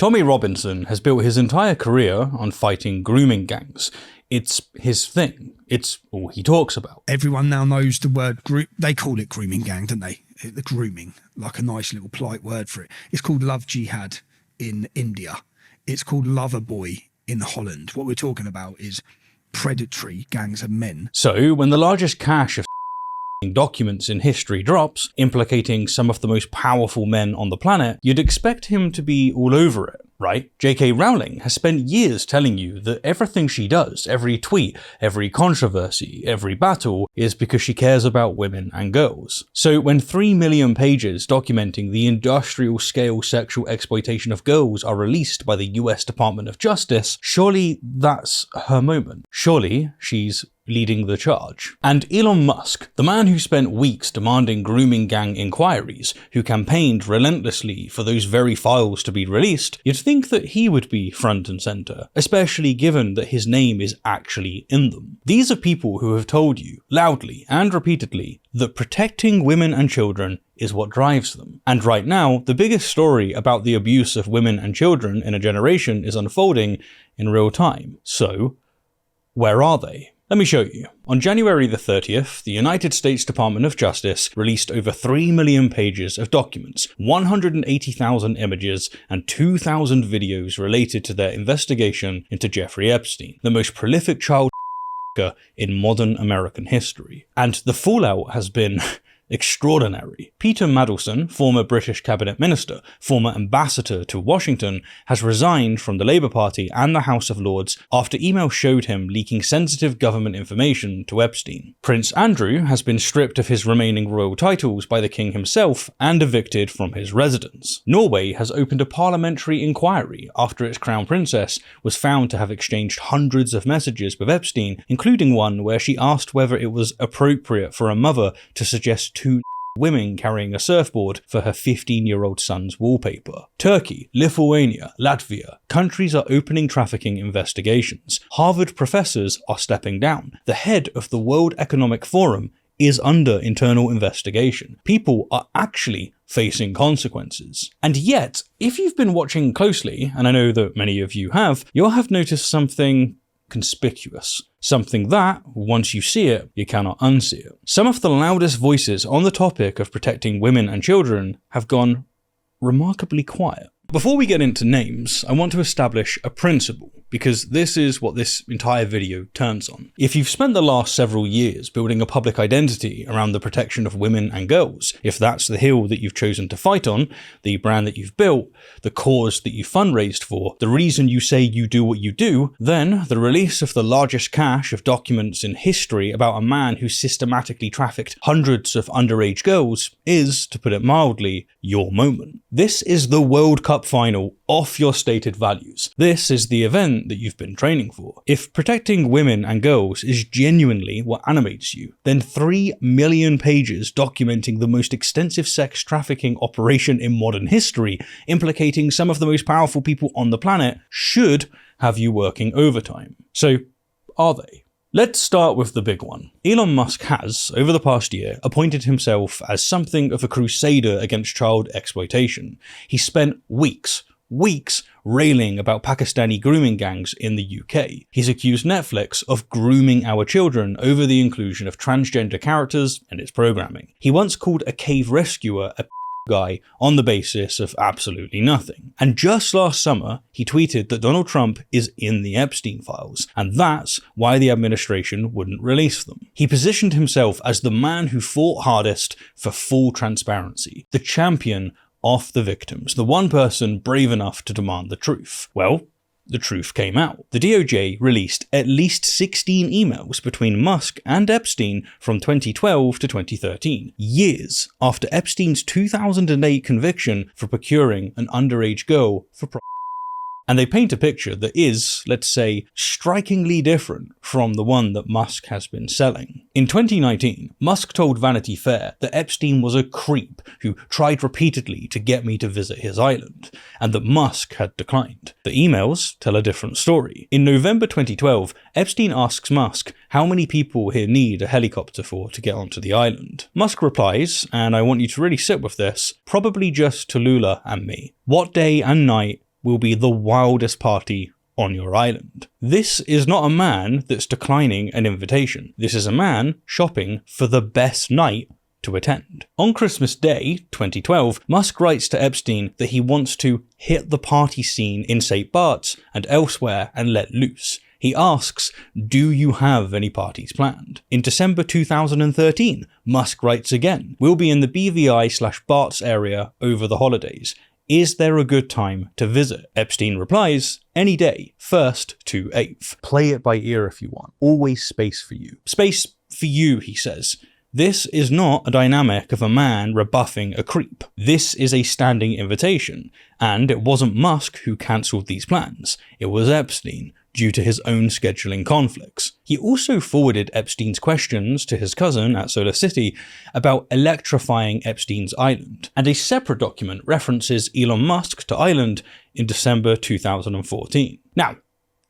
Tommy Robinson has built his entire career on fighting grooming gangs. It's his thing. It's all he talks about. Everyone now knows the word they call it grooming gang, don't they? The grooming, like a nice little polite word for it. It's called love jihad in India. It's called lover boy in Holland. What we're talking about is predatory gangs of men. So when the largest cache of documents in history drops, implicating some of the most powerful men on the planet, you'd expect him to be all over it, right? J.K. Rowling has spent years telling you that everything she does, every tweet, every controversy, every battle, is because she cares about women and girls. So when 3 million pages documenting the industrial-scale sexual exploitation of girls are released by the US Department of Justice, surely that's her moment. Surely she's leading the charge. And Elon Musk, the man who spent weeks demanding grooming gang inquiries, who campaigned relentlessly for those very files to be released, you'd think that he would be front and center, especially given that his name is actually in them. These are people who have told you, loudly and repeatedly, that protecting women and children is what drives them. And right now, the biggest story about the abuse of women and children in a generation is unfolding in real time. So, where are they? Let me show you. On January the 30th, the United States Department of Justice released over 3 million pages of documents, 180,000 images, and 2,000 videos related to their investigation into Jeffrey Epstein, the most prolific child in modern American history. And the fallout has been extraordinary. Peter Mandelson, former British cabinet minister, former ambassador to Washington, has resigned from the Labour Party and the House of Lords after emails showed him leaking sensitive government information to Epstein. Prince Andrew has been stripped of his remaining royal titles by the king himself and evicted from his residence. Norway has opened a parliamentary inquiry after its crown princess was found to have exchanged hundreds of messages with Epstein, including one where she asked whether it was appropriate for a mother to suggest 2 women carrying a surfboard for her 15-year-old son's wallpaper. Turkey, Lithuania, Latvia, countries are opening trafficking investigations. Harvard professors are stepping down. The head of the World Economic Forum is under internal investigation. People are actually facing consequences. And yet, if you've been watching closely, and I know that many of you have, you'll have noticed something conspicuous. Something that, once you see it, you cannot unsee it. Some of the loudest voices on the topic of protecting women and children have gone remarkably quiet. Before we get into names, I want to establish a principle, because this is what this entire video turns on. If you've spent the last several years building a public identity around the protection of women and girls, if that's the hill that you've chosen to fight on, the brand that you've built, the cause that you fundraised for, the reason you say you do what you do, then the release of the largest cache of documents in history about a man who systematically trafficked hundreds of underage girls is, to put it mildly, your moment. This is the World Cup final off your stated values. This is the event that you've been training for. If protecting women and girls is genuinely what animates you, then 3 million pages documenting the most extensive sex trafficking operation in modern history, implicating some of the most powerful people on the planet, should have you working overtime. So, are they? Let's start with the big one. Elon Musk has, over the past year, appointed himself as something of a crusader against child exploitation. He spent weeks railing about Pakistani grooming gangs in the UK. He's accused Netflix of grooming our children over the inclusion of transgender characters in its programming. He once called a cave rescuer a guy on the basis of absolutely nothing. And just last summer, he tweeted that Donald Trump is in the Epstein files, and that's why the administration wouldn't release them. He positioned himself as the man who fought hardest for full transparency, the champion of the victims, the one person brave enough to demand the truth. Well, the truth came out. The DOJ released at least 16 emails between Musk and Epstein from 2012 to 2013, years after Epstein's 2008 conviction for procuring an underage girl for profit. And they paint a picture that is, let's say, strikingly different from the one that Musk has been selling. In 2019, Musk told Vanity Fair that Epstein was a creep who tried repeatedly to get me to visit his island, and that Musk had declined. The emails tell a different story. In November 2012, Epstein asks Musk how many people he'll need a helicopter for to get onto the island. Musk replies, and I want you to really sit with this, probably just Tallulah and me. What day and night will be the wildest party on your island. This is not a man that's declining an invitation. This is a man shopping for the best night to attend. On Christmas Day, 2012, Musk writes to Epstein that he wants to hit the party scene in St. Bart's and elsewhere and let loose. He asks, do you have any parties planned? In December 2013, Musk writes again, we'll be in the BVI/Bart's area over the holidays. Is there a good time to visit? Epstein replies, any day, 1st to 8th. Play it by ear if you want. Always space for you. Space for you, he says. This is not a dynamic of a man rebuffing a creep. This is a standing invitation, and it wasn't Musk who cancelled these plans. It was Epstein, due to his own scheduling conflicts. He also forwarded Epstein's questions to his cousin at Solar City about electrifying Epstein's island, and a separate document references Elon Musk to Island in December 2014. Now,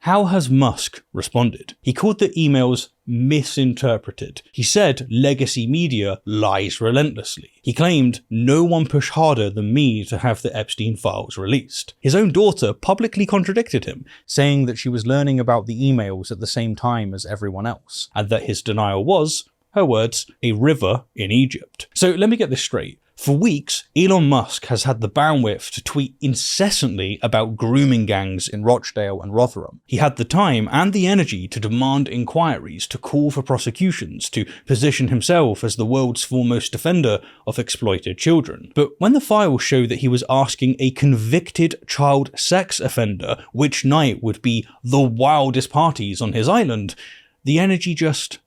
how has Musk responded? He called the emails misinterpreted. He said legacy media lies relentlessly. He claimed no one pushed harder than me to have the Epstein files released. His own daughter publicly contradicted him, saying that she was learning about the emails at the same time as everyone else, and that his denial was, her words, a river in Egypt. So let me get this straight. For weeks, Elon Musk has had the bandwidth to tweet incessantly about grooming gangs in Rochdale and Rotherham. He had the time and the energy to demand inquiries, to call for prosecutions, to position himself as the world's foremost defender of exploited children. But when the files show that he was asking a convicted child sex offender which night would be the wildest parties on his island, the energy just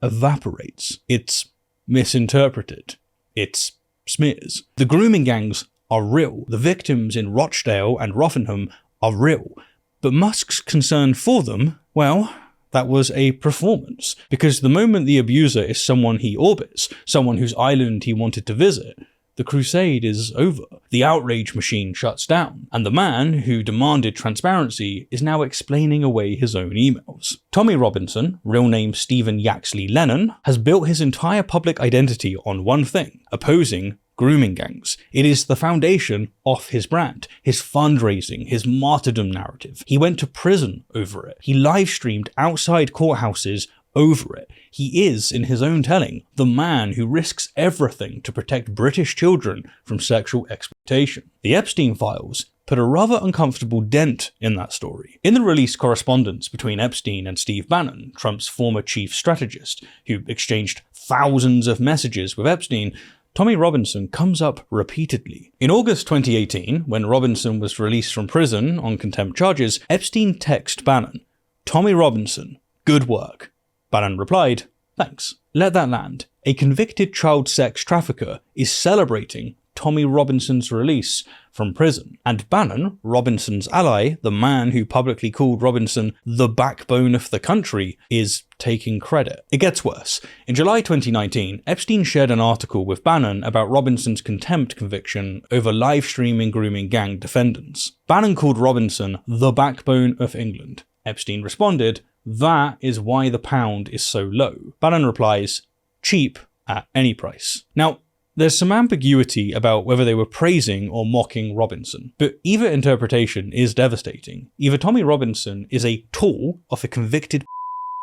evaporates. It's misinterpreted. It's smears. The grooming gangs are real. The victims in Rochdale and Rotherham are real. But Musk's concern for them, well, that was a performance. Because the moment the abuser is someone he orbits, someone whose island he wanted to visit, the crusade is over. The outrage machine shuts down, and the man who demanded transparency is now explaining away his own emails. Tommy Robinson, real name Stephen Yaxley Lennon, has built his entire public identity on one thing: opposing grooming gangs. It is the foundation of his brand, his fundraising, his martyrdom narrative. He went to prison over it. He live streamed outside courthouses over it. He is, in his own telling, the man who risks everything to protect British children from sexual exploitation. The Epstein files put a rather uncomfortable dent in that story. In the released correspondence between Epstein and Steve Bannon, Trump's former chief strategist, who exchanged thousands of messages with Epstein, Tommy Robinson comes up repeatedly. In August 2018, when Robinson was released from prison on contempt charges, Epstein texted Bannon, "Tommy Robinson, good work." Bannon replied, "Thanks." Let that land. A convicted child sex trafficker is celebrating Tommy Robinson's release from prison. And Bannon, Robinson's ally, the man who publicly called Robinson the backbone of the country, is taking credit. It gets worse. In July 2019, Epstein shared an article with Bannon about Robinson's contempt conviction over live streaming grooming gang defendants. Bannon called Robinson the backbone of England. Epstein responded, "That is why the pound is so low." Bannon replies, "Cheap at any price." Now, there's some ambiguity about whether they were praising or mocking Robinson, but either interpretation is devastating. Either Tommy Robinson is a tool of a convicted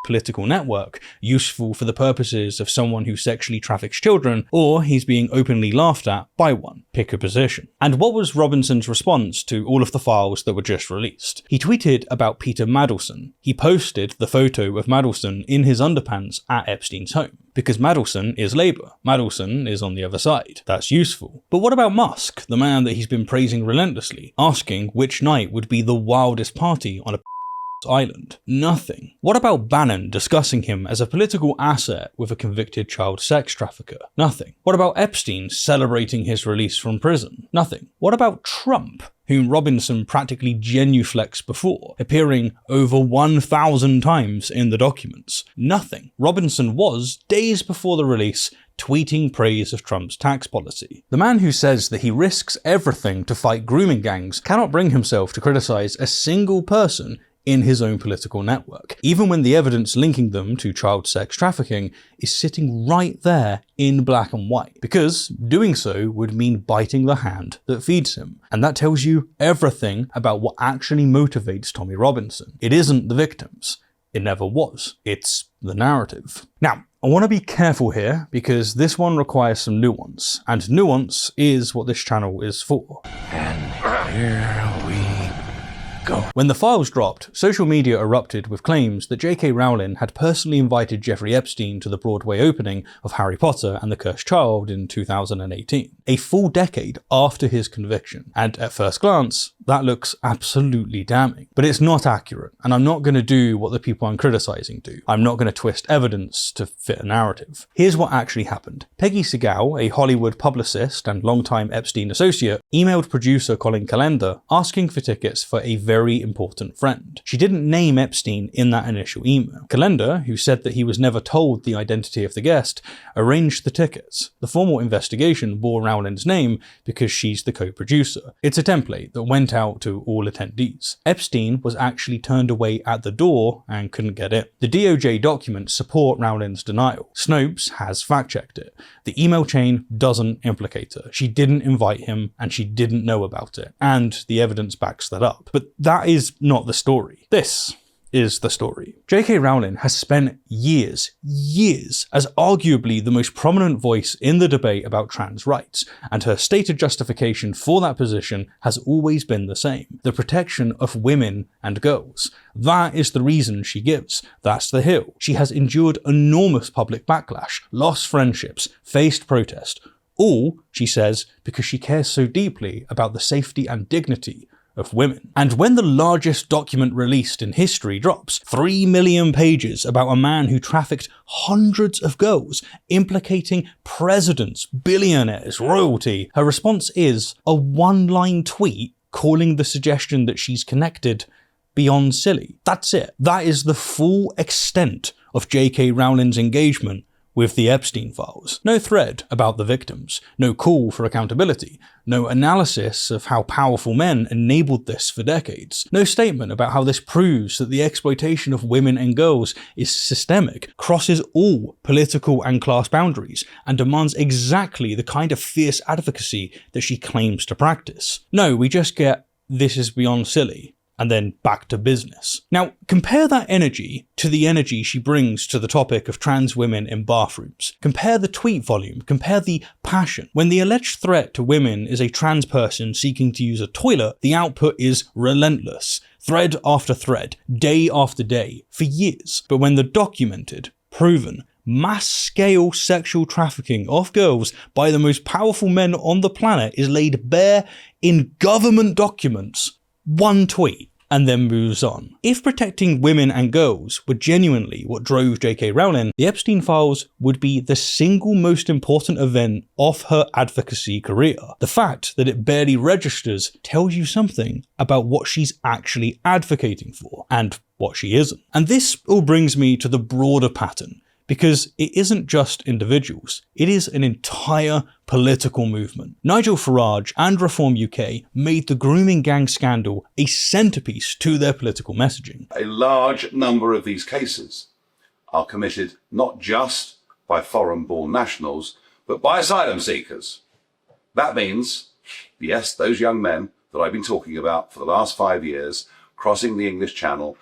political network, useful for the purposes of someone who sexually traffics children, or he's being openly laughed at by one. Pick a position. And what was Robinson's response to all of the files that were just released? He tweeted about Peter Mandelson. He posted the photo of Mandelson in his underpants at Epstein's home. Because Mandelson is Labour. Mandelson is on the other side. That's useful. But what about Musk, the man that he's been praising relentlessly, asking which night would be the wildest party on a island? Nothing. What about Bannon discussing him as a political asset with a convicted child sex trafficker? Nothing. What about Epstein celebrating his release from prison? Nothing. What about Trump, whom Robinson practically genuflexed before, appearing over 1,000 times in the documents? Nothing. Robinson was, days before the release, tweeting praise of Trump's tax policy. The man who says that he risks everything to fight grooming gangs cannot bring himself to criticize a single person in his own political network, even when the evidence linking them to child sex trafficking is sitting right there in black and white, because doing so would mean biting the hand that feeds him. And that tells you everything about what actually motivates Tommy Robinson. It isn't the victims. It never was. It's the narrative. Now, I want to be careful here because this one requires some nuance, and nuance is what this channel is for. And here we go. When the files dropped, social media erupted with claims that J.K. Rowling had personally invited Jeffrey Epstein to the Broadway opening of Harry Potter and the Cursed Child in 2018, a full decade after his conviction. And at first glance, that looks absolutely damning. But it's not accurate, and I'm not going to do what the people I'm criticizing do. I'm not going to twist evidence to fit a narrative. Here's what actually happened. Peggy Segal, a Hollywood publicist and longtime Epstein associate, emailed producer Colin Calendar asking for tickets for a very important friend. She didn't name Epstein in that initial email. Calendar, who said that he was never told the identity of the guest, arranged the tickets. The formal investigation bore Rowling's name because she's the co-producer. It's a template that went out to all attendees. Epstein was actually turned away at the door and couldn't get in. The DOJ documents support Rowling's denial. Snopes has fact-checked it. The email chain doesn't implicate her. She didn't invite him and she didn't know about it. And the evidence backs that up. But that is not the story. This is the story. J.K. Rowling has spent years as arguably the most prominent voice in the debate about trans rights, and her stated justification for that position has always been the same: the protection of women and girls. That is the reason she gives. That's the hill. She has endured enormous public backlash, lost friendships, faced protest, all, she says, because she cares so deeply about the safety and dignity of women. And when the largest document released in history drops, 3 million pages about a man who trafficked hundreds of girls, implicating presidents, billionaires, royalty, her response is a one-line tweet calling the suggestion that she's connected beyond silly. That's it. That is the full extent of J.K. Rowling's engagement with the Epstein files. No thread about the victims, no call for accountability, no analysis of how powerful men enabled this for decades, no statement about how this proves that the exploitation of women and girls is systemic, crosses all political and class boundaries, and demands exactly the kind of fierce advocacy that she claims to practice. No, we just get, this is beyond silly, and then back to business. Now, compare that energy to the energy she brings to the topic of trans women in bathrooms. Compare the tweet volume, compare the passion. When the alleged threat to women is a trans person seeking to use a toilet, the output is relentless. Thread after thread, day after day, for years. But when the documented, proven, mass-scale sexual trafficking of girls by the most powerful men on the planet is laid bare in government documents, one tweet, and then moves on. If protecting women and girls were genuinely what drove J.K. Rowling, the Epstein files would be the single most important event of her advocacy career. The fact that it barely registers tells you something about what she's actually advocating for, and what she isn't. And this all brings me to the broader pattern, because it isn't just individuals, it is an entire political movement. Nigel Farage and Reform UK made the grooming gang scandal a centerpiece to their political messaging. A large number of these cases are committed not just by foreign-born nationals, but by asylum seekers. That means, yes, those young men that I've been talking about for the last 5 years, crossing the English Channel,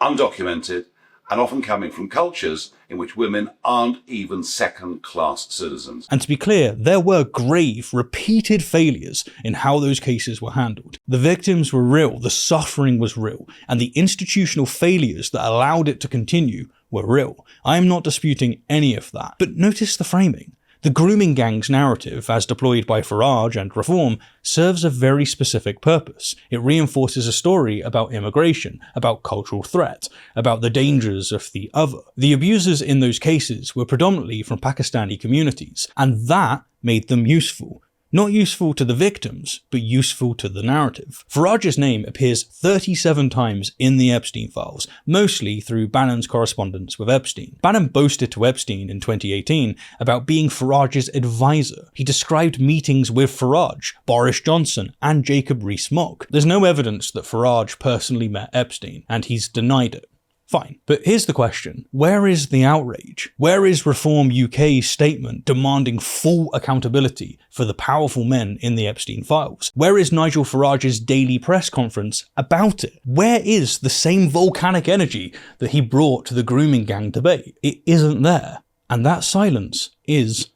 undocumented, and often coming from cultures in which women aren't even second-class citizens. And to be clear, there were grave, repeated failures in how those cases were handled. The victims were real, the suffering was real, and the institutional failures that allowed it to continue were real. I am not disputing any of that. But notice the framing. The grooming gang's narrative, as deployed by Farage and Reform, serves a very specific purpose. It reinforces a story about immigration, about cultural threat, about the dangers of the other. The abusers in those cases were predominantly from Pakistani communities, and that made them useful. Not useful to the victims, but useful to the narrative. Farage's name appears 37 times in the Epstein files, mostly through Bannon's correspondence with Epstein. Bannon boasted to Epstein in 2018 about being Farage's advisor. He described meetings with Farage, Boris Johnson, and Jacob Rees-Mogg. There's no evidence that Farage personally met Epstein, and he's denied it. Fine. But here's the question. Where is the outrage? Where is Reform UK's statement demanding full accountability for the powerful men in the Epstein files? Where is Nigel Farage's daily press conference about it? Where is the same volcanic energy that he brought to the grooming gang debate? It isn't there. And that silence is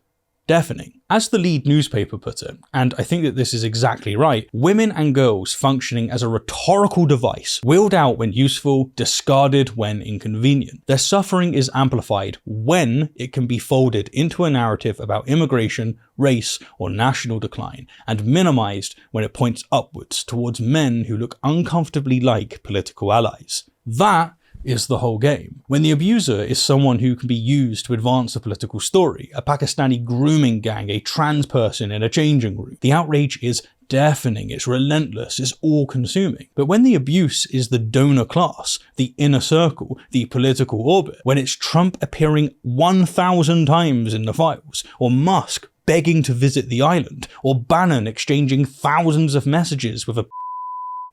deafening. As the lead newspaper put it, and I think that this is exactly right, women and girls functioning as a rhetorical device, wheeled out when useful, discarded when inconvenient. Their suffering is amplified when it can be folded into a narrative about immigration, race, or national decline, and minimized when it points upwards towards men who look uncomfortably like political allies. That is the whole game. When the abuser is someone who can be used to advance a political story, a Pakistani grooming gang, a trans person in a changing room, the outrage is deafening, it's relentless, it's all-consuming. But when the abuse is the donor class, the inner circle, the political orbit, when it's Trump appearing 1,000 times in the files, or Musk begging to visit the island, or Bannon exchanging thousands of messages with a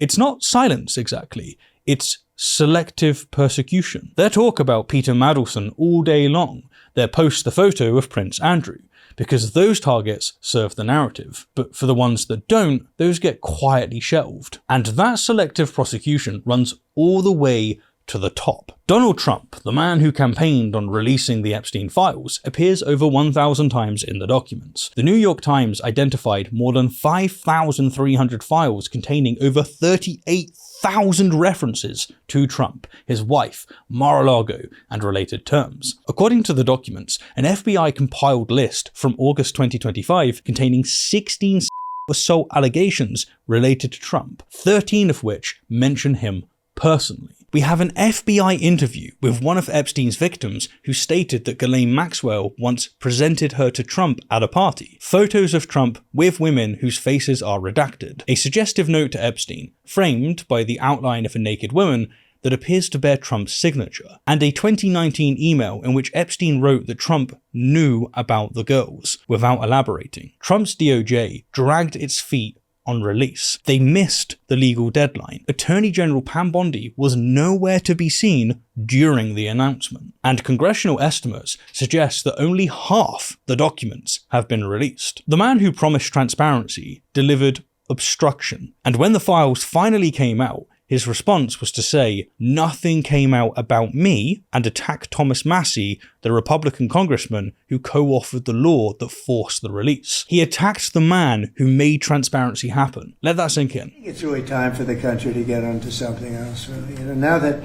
it's not silence exactly, it's selective persecution. Their talk about Peter Mandelson all day long, their post the photo of Prince Andrew, because those targets serve the narrative, but for the ones that don't, those get quietly shelved. And that selective prosecution runs all the way to the top. Donald Trump, the man who campaigned on releasing the Epstein files, appears over 1,000 times in the documents. The New York Times identified more than 5,300 files containing over 38,000 references to Trump, his wife, Mar-a-Lago, and related terms. According to the documents, an FBI compiled list from August 2025 containing 16 assault allegations related to Trump, 13 of which mention him personally. We have an FBI interview with one of Epstein's victims who stated that Ghislaine Maxwell once presented her to Trump at a party. Photos of Trump with women whose faces are redacted. A suggestive note to Epstein, framed by the outline of a naked woman that appears to bear Trump's signature. And a 2019 email in which Epstein wrote that Trump knew about the girls, without elaborating. Trump's DOJ dragged its feet on release. They missed the legal deadline. Attorney General Pam Bondi was nowhere to be seen during the announcement. And congressional estimates suggest that only half the documents have been released. The man who promised transparency delivered obstruction. And when the files finally came out, his response was to say, "Nothing came out about me," and attack Thomas Massie, the Republican congressman who co-authored the law that forced the release. He attacked the man who made transparency happen. Let that sink in. It's really time for the country to get onto something else, really. Now that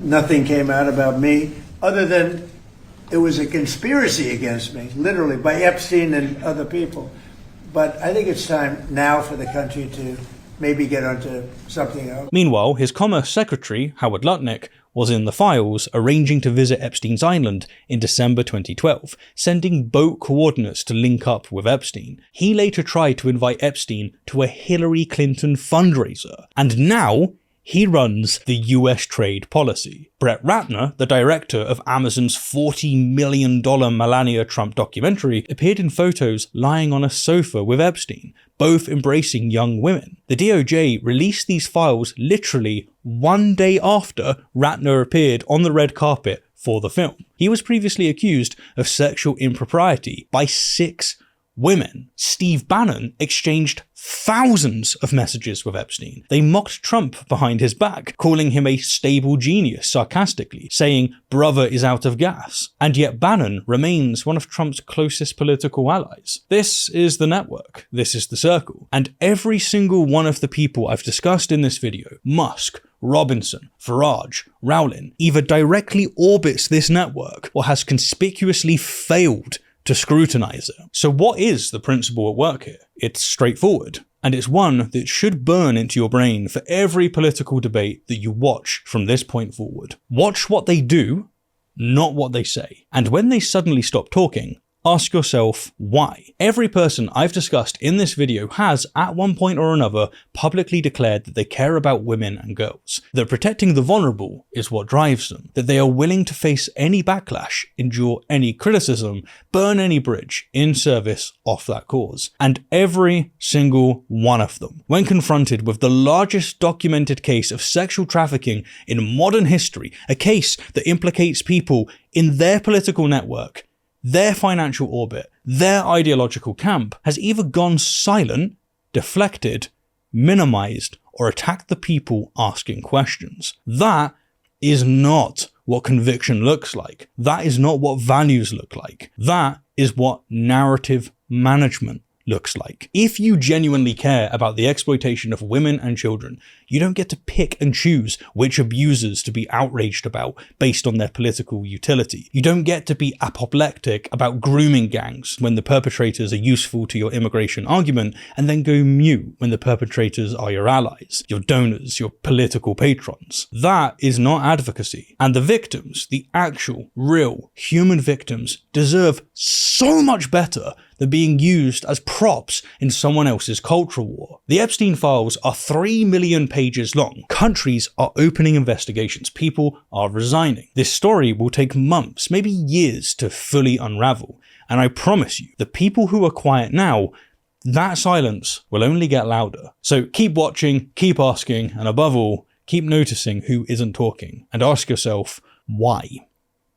nothing came out about me, other than it was a conspiracy against me, literally, by Epstein and other people. But I think it's time now for the country to maybe get onto something else. Meanwhile, his Commerce Secretary, Howard Lutnick, was in the files arranging to visit Epstein's island in December 2012, sending boat coordinates to link up with Epstein. He later tried to invite Epstein to a Hillary Clinton fundraiser, and now he runs the US trade policy. Brett Ratner, the director of Amazon's $40 million Melania Trump documentary, appeared in photos lying on a sofa with Epstein, both embracing young women. The DOJ released these files literally one day after Ratner appeared on the red carpet for the film. He was previously accused of sexual impropriety by 6 women. Steve Bannon exchanged thousands of messages with Epstein. They mocked Trump behind his back, calling him a stable genius sarcastically, saying brother is out of gas. And yet Bannon remains one of Trump's closest political allies. This is the network. This is the circle. And every single one of the people I've discussed in this video, Musk, Robinson, Farage, Rowling, either directly orbits this network or has conspicuously failed to scrutinize it. So what is the principle at work here? It's straightforward, and it's one that should burn into your brain for every political debate that you watch from this point forward. Watch what they do, not what they say. And when they suddenly stop talking, Ask yourself why. Every person I've discussed in this video has, at one point or another, publicly declared that they care about women and girls, that protecting the vulnerable is what drives them, that they are willing to face any backlash, endure any criticism, burn any bridge in service of that cause. And every single one of them, when confronted with the largest documented case of sexual trafficking in modern history, a case that implicates people in their political network, their financial orbit, their ideological camp, has either gone silent, deflected, minimized, or attacked the people asking questions. That is not what conviction looks like. That is not what values look like. That is what narrative management looks like. If you genuinely care about the exploitation of women and children, you don't get to pick and choose which abusers to be outraged about based on their political utility. You don't get to be apoplectic about grooming gangs when the perpetrators are useful to your immigration argument, and then go mute when the perpetrators are your allies, your donors, your political patrons. That is not advocacy. And the victims, the actual, real, human victims, deserve so much better than being used as props in someone else's cultural war. The Epstein files are 3 million pages long. Countries are opening investigations. People are resigning. This story will take months, maybe years, to fully unravel. And I promise you, the people who are quiet now, that silence will only get louder. So keep watching, keep asking, and above all, keep noticing who isn't talking, and ask yourself, why?